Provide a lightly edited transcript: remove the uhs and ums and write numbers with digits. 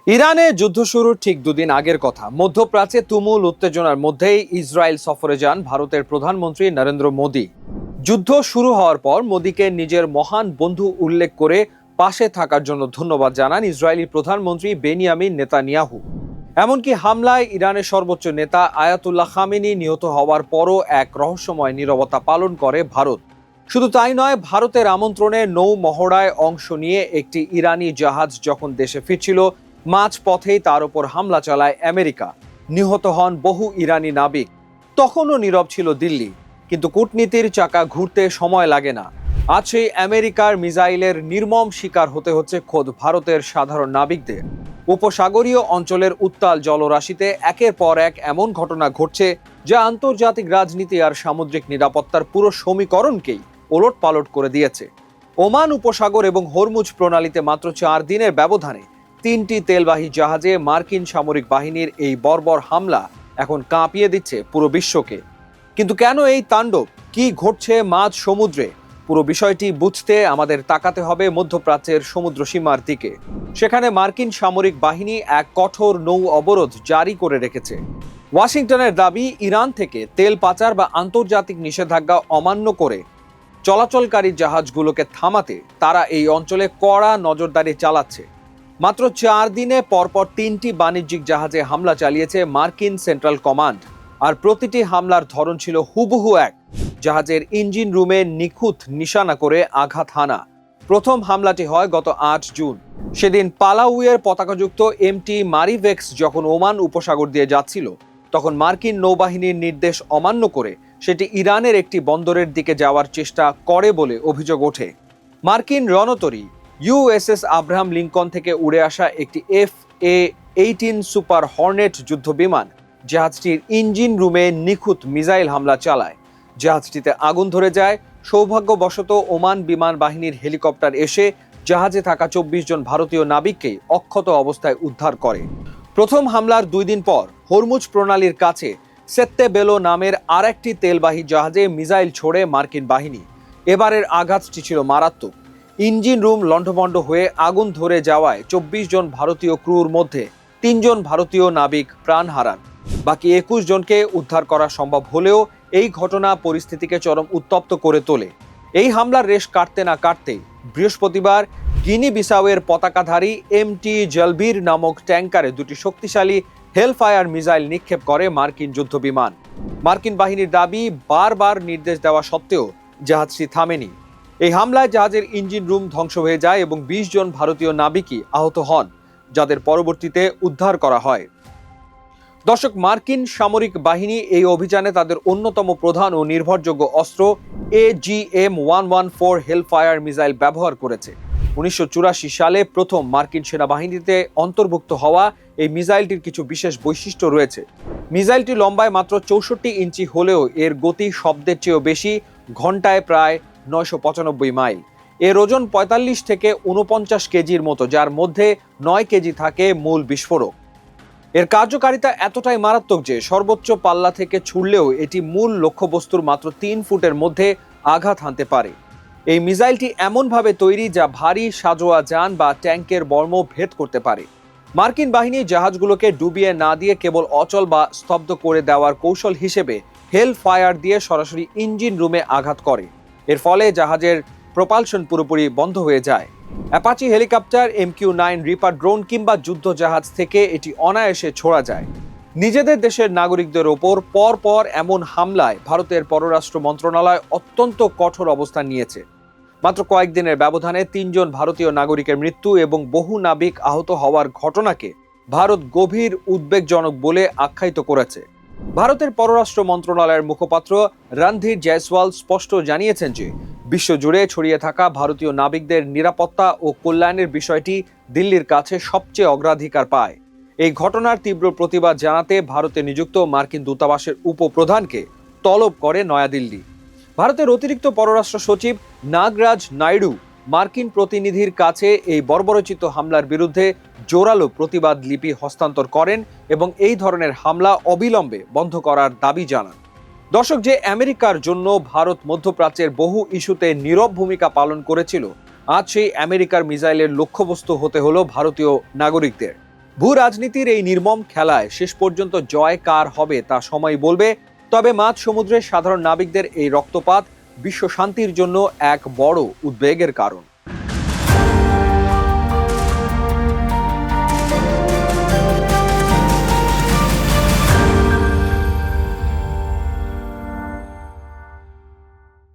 ইরানে যুদ্ধ শুরুর ঠিক দুদিন আগের কথা। মধ্যপ্রাচ্যে তুমুল উত্তেজনার মধ্যেই ইসরায়েল সফরে যান ভারতের প্রধানমন্ত্রী নরেন্দ্র মোদী। যুদ্ধ শুরু হওয়ার পর মোদীকে নিজের মহান বন্ধু উল্লেখ করে পাশে থাকার জন্য ধন্যবাদ জানান ইসরায়েলি প্রধানমন্ত্রী বেনিয়ামিন নেতানিয়াহু। এমনকি হামলায় ইরানের সর্বোচ্চ নেতা আয়াতুল্লাহ খামেনি নিহত হওয়ার পরও এক রহস্যময় নীরবতা পালন করে ভারত। শুধু তাই নয়, ভারতের আমন্ত্রণে নৌ মহড়ায় অংশ নিয়ে একটি ইরানি জাহাজ যখন দেশে ফিরছিল, মাঝ পথেই তার উপর হামলা চালায় আমেরিকা। নিহত হন বহু ইরানি নাবিক। তখনও নীরব ছিল দিল্লি। কিন্তু কূটনীতির চাকা ঘুরতে সময় লাগে না। আজ সেই আমেরিকার মিসাইলের নির্মম শিকার হতে হচ্ছে খোদ ভারতের সাধারণ নাবিকদের। উপসাগরীয় অঞ্চলের উত্তাল জলরাশিতে একের পর এক এমন ঘটনা ঘটছে যা আন্তর্জাতিক রাজনীতি আর সামুদ্রিক নিরাপত্তার পুরো সমীকরণকেই ওলটপালট করে দিয়েছে। ওমান উপসাগর এবং হরমুজ প্রণালীতে মাত্র 4 দিনের ব্যবধানে 3টি তেলবাহী জাহাজে মার্কিন সামরিক বাহিনীর এই বর্বর হামলা এখন কাঁপিয়ে দিচ্ছে পুরো বিশ্বকে। কিন্তু কেন এই তাণ্ডব? কি ঘটছে মাঝ সমুদ্রে? পুরো বিষয়টি বুঝতে আমাদের তাকাতে হবে মধ্যপ্রাচ্যের সমুদ্র সীমার দিকে। সেখানে মার্কিন সামরিক বাহিনী এক কঠোর নৌ অবরোধ জারি করে রেখেছে। ওয়াশিংটনের দাবি, ইরান থেকে তেল পাচার বা আন্তর্জাতিক নিষেধাজ্ঞা অমান্য করে চলাচলকারী জাহাজগুলোকে থামাতে তারা এই অঞ্চলে কড়া নজরদারি চালাচ্ছে। মাত্র 4 দিনে পরপর 3টি বাণিজ্যিক জাহাজে হামলা চালিয়েছে মার্কিন সেন্ট্রাল কমান্ড। আর প্রতিটি হামলার ধরন ছিল হুবহু এক, জাহাজের ইঞ্জিন রুমে নিখুঁত নিশানা করে আঘাত হানা। প্রথম হামলাটি হয় গত 8 জুন। সেদিন পালাউয়ের পতাকাযুক্ত এমটি মারিভেক্স যখন ওমান উপসাগর দিয়ে যাচ্ছিল, তখন মার্কিন নৌবাহিনীর নির্দেশ অমান্য করে সেটি ইরানের একটি বন্দরের দিকে যাওয়ার চেষ্টা করে বলে অভিযোগ ওঠে। মার্কিন রণতরী ইউএসএস আব্রাহাম লিঙ্কন থেকে উড়ে আসা একটি FA-18 সুপার হর্নেট যুদ্ধ বিমান জাহাজটির ইঞ্জিন রুমে নিখুঁত মিসাইল হামলা চালায়। জাহাজটিতে আগুন ধরে যায়। সৌভাগ্যবশত ওমান বিমান বাহিনীর হেলিকপ্টার এসে জাহাজে থাকা 24 জন ভারতীয় নাবিককে অক্ষত অবস্থায় উদ্ধার করে। প্রথম হামলার 2 দিন পর হরমুজ প্রণালীর কাছে সেত্তে বেলো নামের আরেকটি তেলবাহী জাহাজে মিসাইল ছোড়ে মার্কিন বাহিনী। এবারের আঘাতটি ছিল মারাত্মক। ইঞ্জিন রুম লণ্ডভণ্ড হয়ে আগুন ধরে যাওয়ায় 24 জন ভারতীয় ক্রুর মধ্যে 3 জন ভারতীয় নাবিক প্রাণ হারান। বাকি 21 জনকে উদ্ধার করা সম্ভব হলেও এই ঘটনা পরিস্থিতিকে চরম উত্তপ্ত করে তোলে। এই হামলার রেশ কাটতে না কাটতেই বৃহস্পতিবার গিনি বিসাউয়ের পতাকাধারী এমটি জলবীর নামক ট্যাঙ্কারে 2টি শক্তিশালী হেলফায়ার মিসাইল নিক্ষেপ করে মার্কিন যুদ্ধ বিমান। মার্কিন বাহিনীর দাবি, বারবার নির্দেশ দেওয়া সত্ত্বেও জাহাজটি থামেনি। এই হামলায় জাহাজের ইঞ্জিন রুম ধ্বংস হয়ে যায় এবং 20 জন ভারতীয় নাবিকই আহত হন, যাদের পরবর্তীতে উদ্ধার করা হয়। দর্শক, মার্কিন সামরিক বাহিনী এই অভিযানে তাদের অন্যতম প্রধান ও নির্ভরযোগ্য অস্ত্র AGM-114 হেলফায়ার মিসাইল ব্যবহার করেছে। 1984 সালে প্রথম মার্কিন সেনাবাহিনীতে অন্তর্ভুক্ত হওয়া এই মিসাইলটির কিছু বিশেষ বৈশিষ্ট্য রয়েছে। মিসাইলটি লম্বায় মাত্র 64 ইঞ্চি হলেও এর গতি শব্দের চেয়েও বেশি, ঘন্টায় প্রায় 995 মাইল। এর ওজন 45 থেকে 49 কেজির মতো, যার মধ্যে 9 কেজি থাকে মূল বিস্ফোরক। এর কার্যকারিতা এতটাই মারাত্মক যে সর্বোচ্চ পাল্লা থেকে ছুড়লেও এটি মূল লক্ষ্যবস্তুর মাত্র 3 ফুটের মধ্যে আঘাত হানতে পারে। এই মিসাইলটি এমনভাবে তৈরি যা ভারী সাজোয়া যান বা ট্যাঙ্কের বর্ম ভেদ করতে পারে। মার্কিন বাহিনী জাহাজগুলোকে ডুবিয়ে না দিয়ে কেবল অচল বা স্তব্ধ করে দেওয়ার কৌশল হিসেবে হেল ফায়ার দিয়ে সরাসরি ইঞ্জিন রুমে আঘাত করে। এর ফলে জাহাজের প্রপালশন পুরোপুরি বন্ধ হয়ে যায়। Apache helicopter, MQ-9 reaper drone কিংবা যুদ্ধ জাহাজ থেকে এটি অনায়াসে ছোড়া যায়। নিজেদের দেশের নাগরিকদের ওপর পরপর এমন হামলায় ভারতের পররাষ্ট্র মন্ত্রণালয় অত্যন্ত কঠোর অবস্থান নিয়েছে। মাত্র কয়েকদিনের ব্যবধানে 3 জন ভারতীয় নাগরিকের মৃত্যু এবং বহু নাবিক আহত হওয়ার ঘটনাকে ভারত গভীর উদ্বেগজনক বলে আখ্যায়িত করেছে। ভারতের পররাষ্ট্র মন্ত্রণালয়ের মুখপাত্র রণধীর জয়সওয়াল স্পষ্ট জানিয়েছেন যে বিশ্বজুড়ে ছড়িয়ে থাকা ভারতীয় নাবিকদের নিরাপত্তা ও কল্যাণের বিষয়টি দিল্লির কাছে সবচেয়ে অগ্রাধিকার পায়। এই ঘটনার তীব্র প্রতিবাদ জানাতে ভারতে নিযুক্ত মার্কিন দূতাবাসের উপপ্রধানকে তলব করে নয়াদিল্লি। ভারতের অতিরিক্ত পররাষ্ট্র সচিব নাগরাজ নাইডু মার্কিন প্রতিনিধির কাছে এই বর্বরোচিত হামলার বিরুদ্ধে জোরালো প্রতিবাদ লিপি হস্তান্তর করেন এবং এই ধরনের হামলা অবিলম্বে বন্ধ করার দাবি জানান। দর্শক, যে আমেরিকার জন্য ভারত মধ্যপ্রাচ্যের বহু ইস্যুতে নীরব ভূমিকা পালন করেছিল, আজ সেই আমেরিকার মিসাইলের লক্ষ্যবস্তু হতে হলো ভারতীয় নাগরিকদের। ভূ রাজনীতির এই নির্মম খেলায় শেষ পর্যন্ত জয় কার হবে তা সময় বলবে। তবে মাঝ সমুদ্রের সাধারণ নাবিকদের এই রক্তপাত বিশ্ব শান্তির জন্য এক বড় উদ্বেগের কারণ।